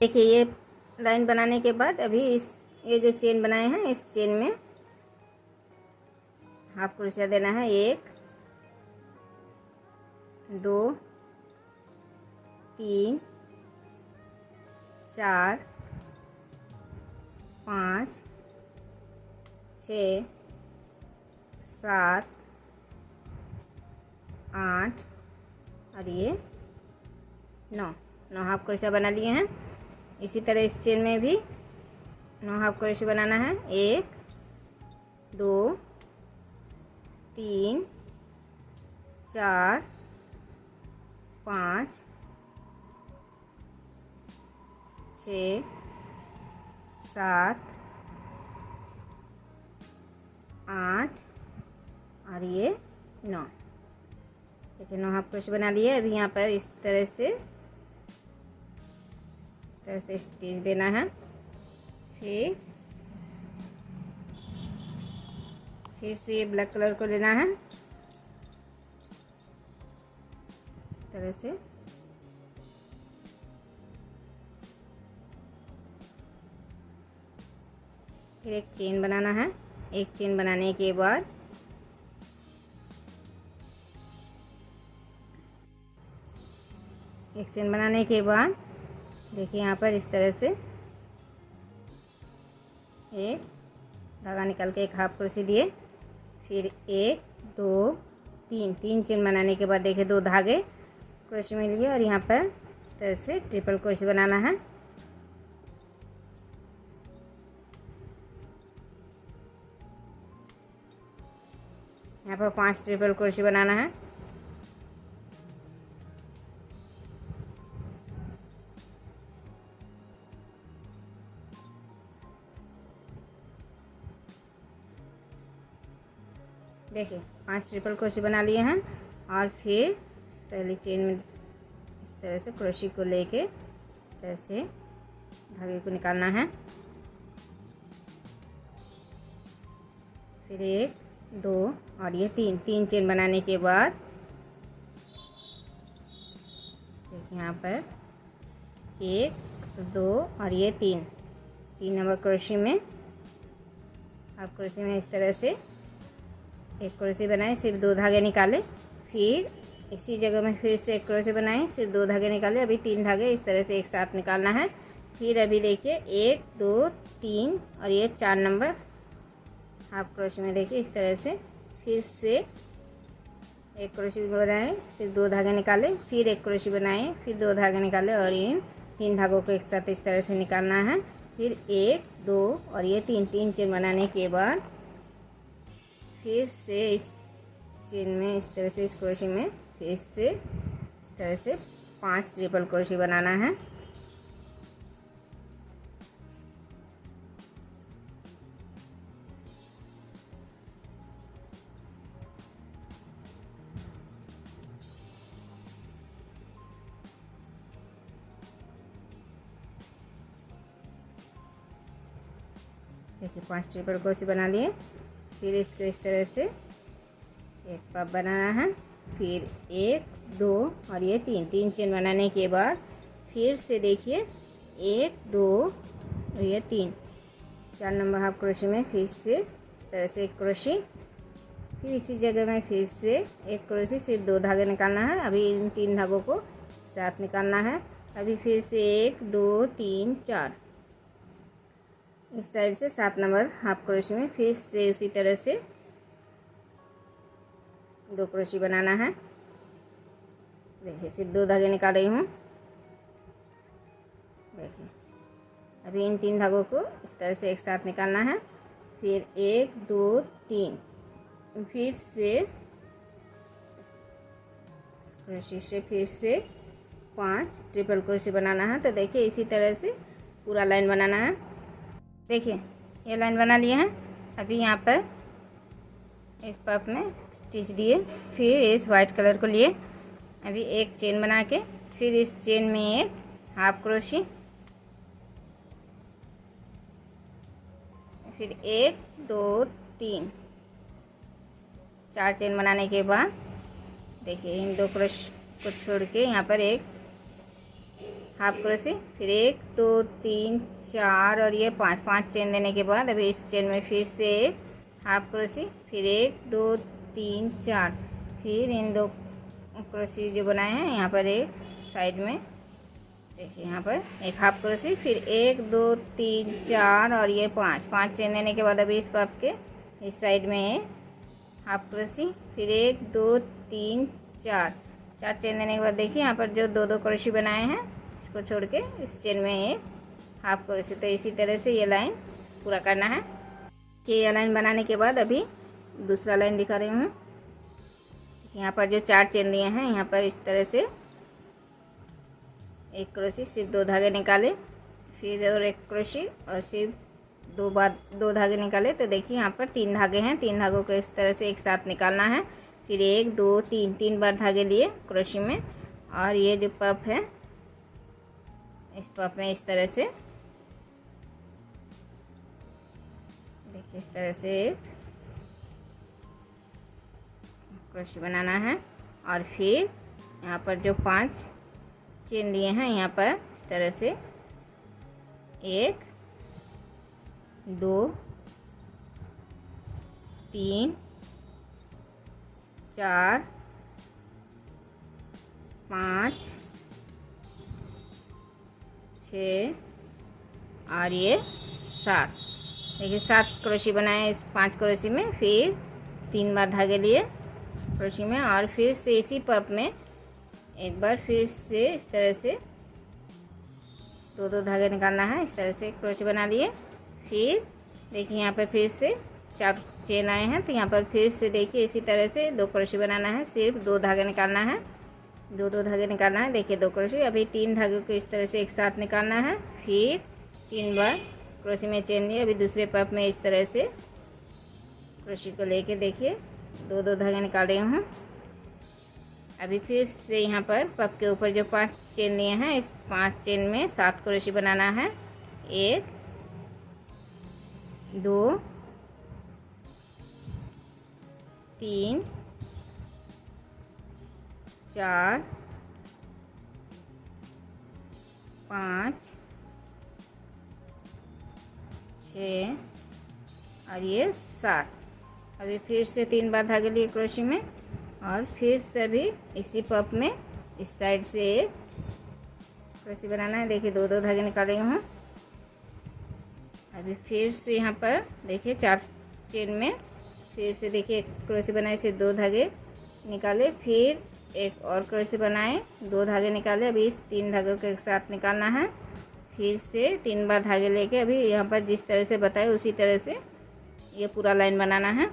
देखिए ये लाइन बनाने के बाद अभी ये जो चेन बनाए हैं इस चेन में हाफ क्रोशिया देना है। 1 2 3 4 5 6 7 8 और ये 9 हाफ क्रोशिया बना लिए हैं। इसी तरह इस चेन में भी 9 हाफ क्रोशिया बनाना है। 1 2 3 4 5 6 7 8 और ये 9। देखिए 9 हाफ क्रोशिया बना लिए। अभी यहाँ पर इस तरह से स्टिच देना है। फिर से ये ब्लैक कलर को लेना है इस तरह से। फिर एक चेन बनाना है। एक चेन बनाने के बाद देखिए यहाँ पर इस तरह से एक धागा निकाल के एक हाफ क्रोशिया दिए। फिर 1 2 3 चेन बनाने के बाद देखिए 2 धागे क्रोशिया में लिए और यहाँ पर इस तरह से ट्रिपल क्रोशिया बनाना है। यहाँ पर 5 ट्रिपल क्रोशिया बनाना है। देखिए 5 ट्रिपल क्रोशिया बना लिए हैं और फिर पहली चेन में इस तरह से क्रोशिया को लेके इस तरह से धागे को निकालना है। फिर 1 2 और ये 3 चेन बनाने के बाद देखिए यहाँ पर 1 2 और ये 3 नंबर क्रोशिया में हाफ क्रोशिया में इस तरह से एक क्रोशिया बनाए, सिर्फ 2 धागे निकाले। फिर इसी जगह में फिर से एक क्रोशिया बनाए, सिर्फ 2 धागे निकाले। अभी 3 धागे इस तरह से एक साथ निकालना है। फिर अभी देखिए 1 2 3 और ये 4 नंबर हाफ क्रोशिया में देखिए इस तरह से फिर से एक क्रोशिया बनाए, सिर्फ 2 धागे निकाले। फिर एक क्रोशिया बनाए, फिर 2 धागे निकाले और इन 3 धागों को एक साथ इस तरह से निकालना है। फिर 1 2 और ये 3 चेन बनाने के बाद फिर से इस चेन में इस तरह से इस क्रोशिया में फिर से इस तरह से 5 ट्रिपल क्रोशिया बनाना है। देखिए 5 ट्रिपल क्रोशिया बना लिए। फिर इसको इस तरह से एक पफ बनाना है। फिर 1 2 और ये 3 चेन बनाने के बाद फिर से देखिए 1 2 और ये 4 नंबर हाफ क्रोशिया में फिर से इस तरह से एक क्रोशिया। फिर इसी जगह में फिर से एक क्रोशिया, सिर्फ 2 धागे निकालना है। अभी इन 3 धागों को साथ निकालना है। अभी फिर से 1 2 3 4 इस साइड से 7 नंबर हाफ क्रोशिया में फिर से उसी तरह से 2 क्रोशिया बनाना है। देखिए सिर्फ 2 धागे निकाल रही हूँ। देखिए अभी इन 3 धागों को इस तरह से एक साथ निकालना है। फिर 1 2 3 फिर से इस क्रोशिया से फिर से 5 ट्रिपल क्रोशिया बनाना है। तो देखिए इसी तरह से पूरा लाइन बनाना है। देखिए ये लाइन बना लिए हैं। अभी यहाँ पर इस पफ में स्टिच दिए, फिर इस वाइट कलर को लिए। अभी एक चेन बना के फिर इस चेन में एक हाफ क्रोशिया, फिर 1 2 3 4 चेन बनाने के बाद देखिए इन 2 क्रोशिया को छोड़ के यहाँ पर एक हाफ क्रोशी, फिर 1 2 3 4 और ये 5 चेन देने के बाद अभी इस चेन में फिर से एक हाफ क्रोशी, फिर 1 2 3 4, फिर इन 2 क्रोशी जो बनाए हैं यहाँ पर एक साइड में देखिए यहाँ पर एक हाफ क्रोशी, फिर 1 2 3 4 और ये 5 चेन देने के बाद अभी इस पफ के इस साइड में एक हाफ क्रोशी, फिर 1 2 3 4 चेन देने के बाद देखिए यहाँ पर जो 2 क्रोशी बनाए हैं इसको छोड़ के इस चेन में एक हाफ क्रोशी। तो इसी तरह से ये लाइन पूरा करना है। कि ये लाइन बनाने के बाद अभी दूसरा लाइन दिखा रही हूँ। यहाँ पर जो 4 चेन दिए हैं यहाँ पर इस तरह से एक क्रोशी, सिर्फ 2 धागे निकाले, फिर और एक क्रोशी और सिर्फ 2 धागे निकाले। तो देखिए यहाँ पर 3 धागे हैं, 3 धागों को इस तरह से एक साथ निकालना है। फिर 1 2 3 बार धागे लिए क्रोशी में, और ये जो पफ है इस पफ में इस तरह से देखिए इस तरह से एक क्रोशी बनाना है। और फिर यहाँ पर जो 5 चेन लिए हैं यहाँ पर इस तरह से 1 2 3 4 5 6 और ये 7। देखिए 7 क्रोशी बनाए इस 5 क्रोशी में, फिर 3 बार धागे लिए क्रोशी में, और फिर से इसी पफ में एक बार फिर से इस तरह से 2 धागे निकालना है। इस तरह से क्रोशी बना लिए। फिर देखिए यहाँ पर फिर से 4 चेन आए हैं, तो यहाँ पर फिर से देखिए इसी तरह से 2 क्रोशी बनाना है, सिर्फ 2 धागे निकालना है, 2 धागे निकालना है। देखिए 2 क्रोशी, अभी 3 धागे को इस तरह से एक साथ निकालना है, फिर 3 बार क्रोशी में चेन लिए। अभी दूसरे पफ में इस तरह से क्रोशी को लेके देखिए 2 धागे निकाल रही हूँ। अभी फिर से यहाँ पर पफ के ऊपर जो 5 चेन दिए हैं इस 5 चेन में 7 क्रोशी बनाना है। 1 2 3 4 5 6 और ये 7। अभी फिर से 3 बार धागे लिए क्रोशी में, और फिर से अभी इसी पफ में इस साइड से एक क्रोशी बनाना है। देखिए 2 धागे निकाल रही हूँ। अभी फिर से यहाँ पर देखिए 4 चेन में फिर से देखिए एक क्रोशी बनाए, से 2 धागे निकाले, फिर एक और क्रोशी बनाए, 2 धागे निकाले। अभी इस 3 धागों को एक साथ निकालना है। फिर से 3 बार धागे लेके अभी यहाँ पर जिस तरह से बताए उसी तरह से ये पूरा लाइन बनाना है।